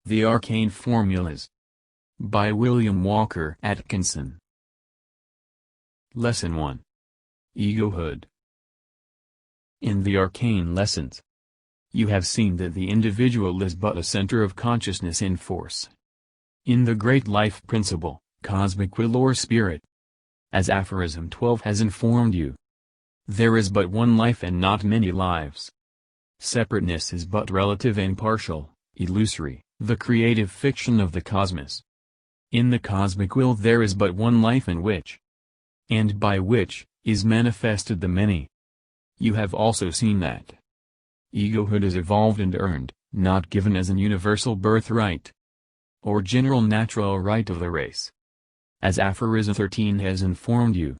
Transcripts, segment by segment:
The Arcane Formulas. By William Walker Atkinson. Lesson 1. Egohood. In the Arcane Lessons, you have seen that the individual is but a center of consciousness in force. In the great life principle, cosmic will or spirit, as Aphorism XII has informed you, there is but one life and not many lives. Separateness is but relative and partial, illusory, the creative fiction of the cosmos. In the cosmic will there is but one life in which, and by which, is manifested the many. You have also seen that egohood is evolved and earned, not given as an universal birthright, or general natural right of the race. As Aphorism XIII has informed you,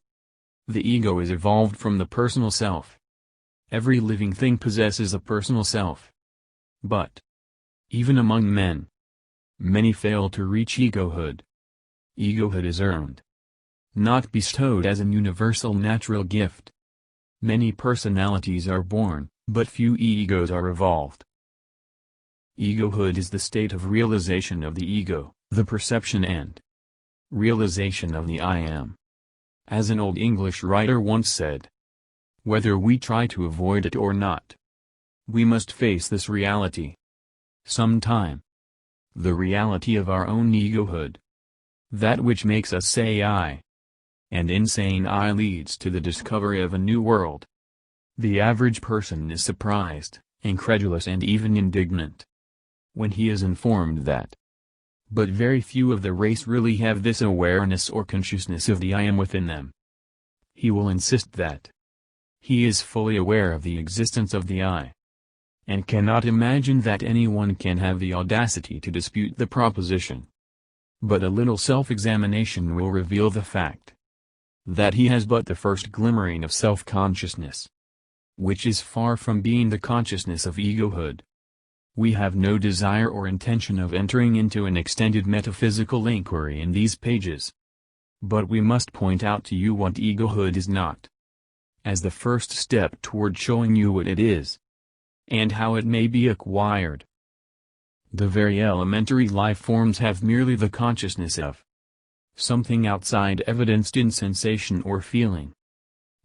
the ego is evolved from the personal self. Every living thing possesses a personal self. But, even among men, many fail to reach egohood. Egohood is earned, not bestowed as an universal natural gift. Many personalities are born, but few egos are evolved. Egohood is the state of realization of the ego, the perception and realization of the I am. As an old English writer once said, whether we try to avoid it or not, we must face this reality sometime. The reality of our own egohood. That which makes us say I. And in saying I leads to the discovery of a new world. The average person is surprised, incredulous and even indignant when he is informed that. But very few of the race really have this awareness or consciousness of the I am within them. He will insist that he is fully aware of the existence of the I, and cannot imagine that anyone can have the audacity to dispute the proposition. But a little self-examination will reveal the fact that he has but the first glimmering of self-consciousness, which is far from being the consciousness of egohood. We have no desire or intention of entering into an extended metaphysical inquiry in these pages. But we must point out to you what egohood is not, as the first step toward showing you what it is, and how it may be acquired. The very elementary life forms have merely the consciousness of something outside evidenced in sensation or feeling.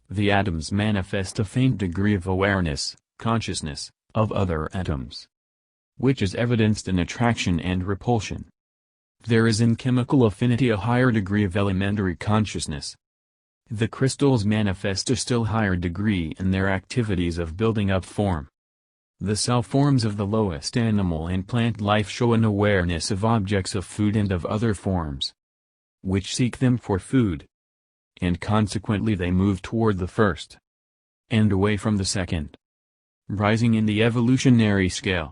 The atoms manifest a faint degree of awareness, consciousness, of other atoms, which is evidenced in attraction and repulsion. There is in chemical affinity a higher degree of elementary consciousness. The crystals manifest a still higher degree in their activities of building up form. The cell forms of the lowest animal and plant life show an awareness of objects of food and of other forms, which seek them for food. And consequently they move toward the first, and away from the second. Rising in the evolutionary scale,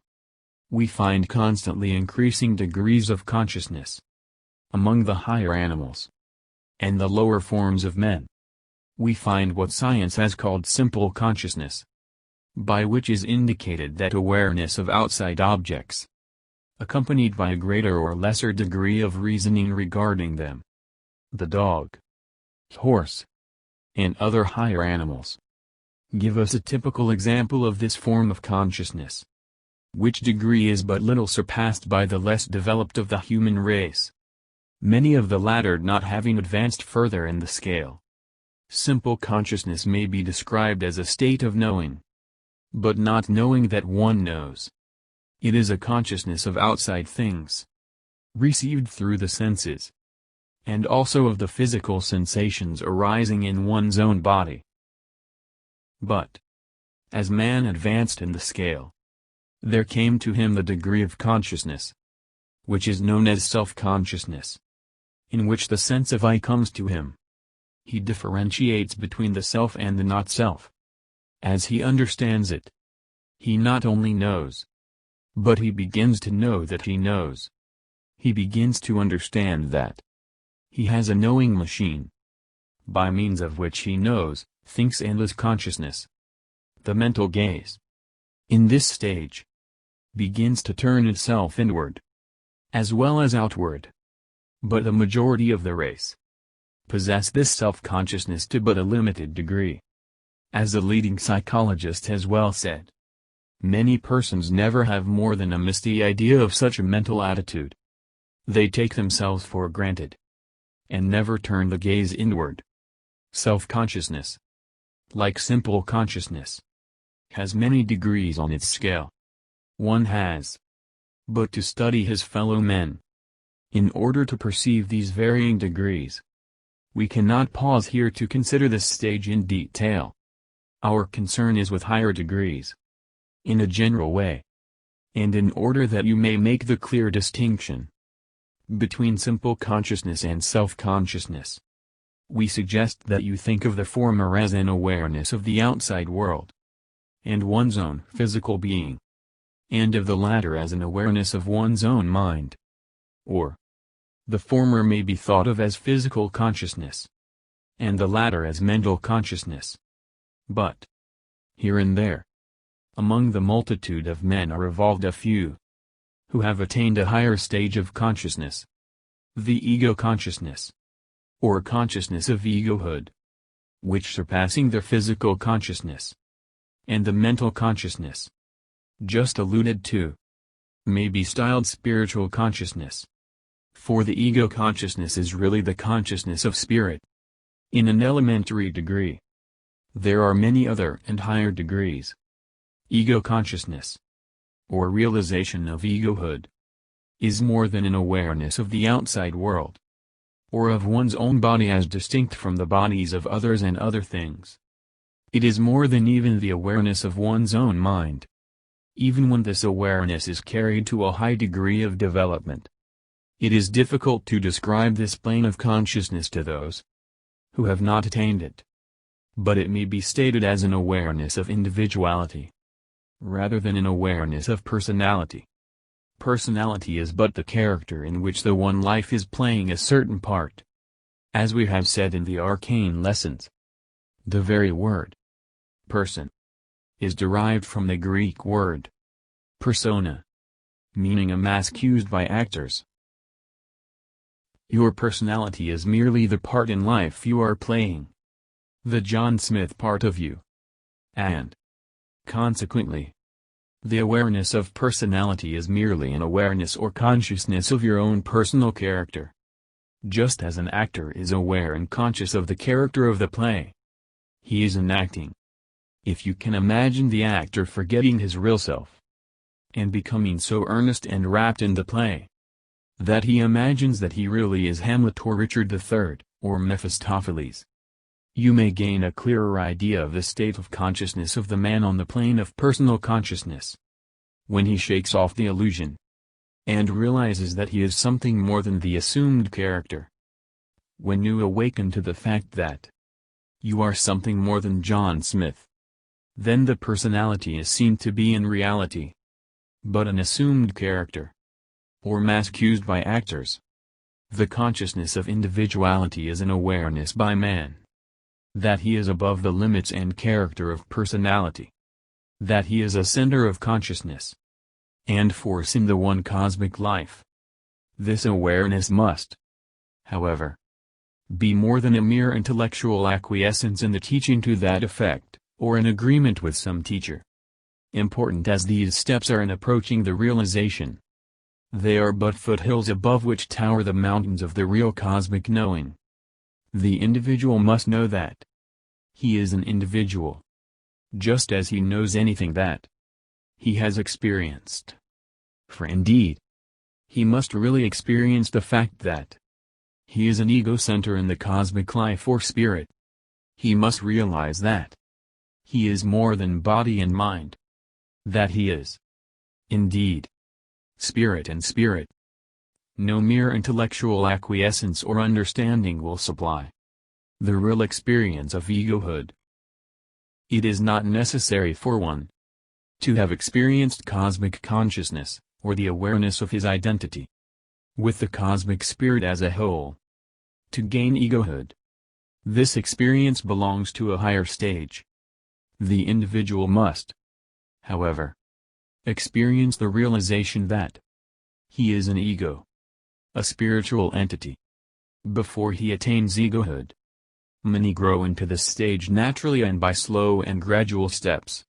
we find constantly increasing degrees of consciousness among the higher animals and the lower forms of men. We find what science has called simple consciousness, by which is indicated that awareness of outside objects, accompanied by a greater or lesser degree of reasoning regarding them. The dog, horse, and other higher animals give us a typical example of this form of consciousness, which degree is but little surpassed by the less developed of the human race, many of the latter not having advanced further in the scale. Simple consciousness may be described as a state of knowing, but not knowing that one knows. It is a consciousness of outside things, received through the senses, and also of the physical sensations arising in one's own body. But, as man advanced in the scale, there came to him the degree of consciousness, which is known as self-consciousness, in which the sense of I comes to him. He differentiates between the self and the not-self. As he understands it, he not only knows, but he begins to know that he knows. He begins to understand that he has a knowing machine, by means of which he knows, thinks and is consciousness. The mental gaze, in this stage, begins to turn itself inward, as well as outward. But the majority of the race possess this self-consciousness to but a limited degree. As a leading psychologist has well said, Many persons never have more than a misty idea of such a mental attitude. They take themselves for granted, and never turn the gaze inward. Self-consciousness, like simple consciousness, has many degrees on its scale. One has but to study his fellow men in order to perceive these varying degrees. We cannot pause here to consider this stage in detail. Our concern is with higher degrees, in a general way, and in order that you may make the clear distinction between simple consciousness and self-consciousness, we suggest that you think of the former as an awareness of the outside world and one's own physical being, and of the latter as an awareness of one's own mind. Or, the former may be thought of as physical consciousness, and the latter as mental consciousness. But, here and there, among the multitude of men are evolved a few who have attained a higher stage of consciousness, the ego consciousness, or consciousness of egohood, which surpassing the physical consciousness and the mental consciousness just alluded to, may be styled spiritual consciousness. For the ego consciousness is really the consciousness of spirit, in an elementary degree. There are many other and higher degrees. Ego consciousness, or realization of egohood, is more than an awareness of the outside world, or of one's own body as distinct from the bodies of others and other things. It is more than even the awareness of one's own mind. Even when this awareness is carried to a high degree of development, it is difficult to describe this plane of consciousness to those who have not attained it. But it may be stated as an awareness of individuality, rather than an awareness of personality. Personality is but the character in which the one life is playing a certain part. As we have said in the Arcane Lessons, the very word person is derived from the Greek word persona, meaning a mask used by actors. Your personality is merely the part in life you are playing, the John Smith part of you. And, consequently, the awareness of personality is merely an awareness or consciousness of your own personal character. Just as an actor is aware and conscious of the character of the play he is enacting. If you can imagine the actor forgetting his real self, and becoming so earnest and rapt in the play, that he imagines that he really is Hamlet or Richard III, or Mephistopheles, you may gain a clearer idea of the state of consciousness of the man on the plane of personal consciousness, when he shakes off the illusion, and realizes that he is something more than the assumed character. When you awaken to the fact that you are something more than John Smith, then the personality is seen to be in reality but an assumed character, or mask used by actors. The consciousness of individuality is an awareness by man that he is above the limits and character of personality, that he is a center of consciousness and force in the one cosmic life. This awareness must, however, be more than a mere intellectual acquiescence in the teaching to that effect, or an agreement with some teacher. Important as these steps are in approaching the realization, they are but foothills above which tower the mountains of the real cosmic knowing. The individual must know that he is an individual, just as he knows anything that he has experienced. For indeed, he must really experience the fact that he is an ego center in the cosmic life or spirit. He must realize that he is more than body and mind, that he is, indeed, spirit and spirit. No mere intellectual acquiescence or understanding will supply the real experience of egohood. It is not necessary for one to have experienced cosmic consciousness, or the awareness of his identity with the cosmic spirit as a whole, to gain egohood. This experience belongs to a higher stage. The individual must, however, experience the realization that he is an ego, a spiritual entity, before he attains egohood. Many grow into this stage naturally and by slow and gradual steps.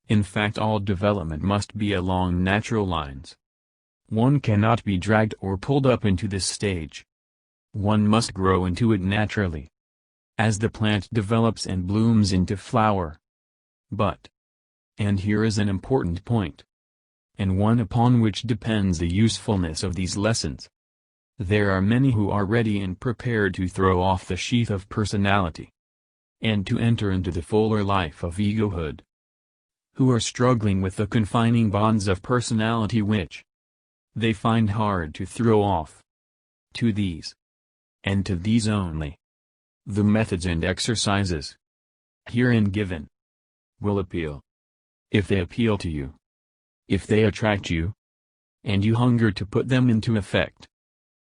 In fact, all development must be along natural lines. One cannot be dragged or pulled up into this stage. One must grow into it naturally, as the plant develops and blooms into flower. But, and here is an important point, and one upon which depends the usefulness of these lessons. There are many who are ready and prepared to throw off the sheath of personality, and to enter into the fuller life of egohood, who are struggling with the confining bonds of personality which they find hard to throw off. To these, and to these only, the methods and exercises herein given will appeal. If they appeal to you, if they attract you, and you hunger to put them into effect,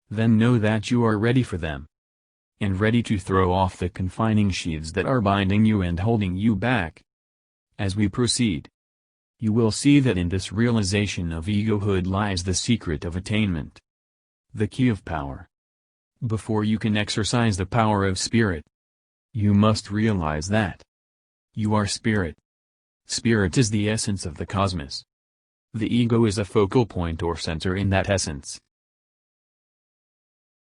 then know that you are ready for them, and ready to throw off the confining sheaths that are binding you and holding you back. As we proceed, you will see that in this realization of egohood lies the secret of attainment, the key of power. Before you can exercise the power of spirit, you must realize that you are spirit. Spirit is the essence of the cosmos. The ego is a focal point or center in that essence.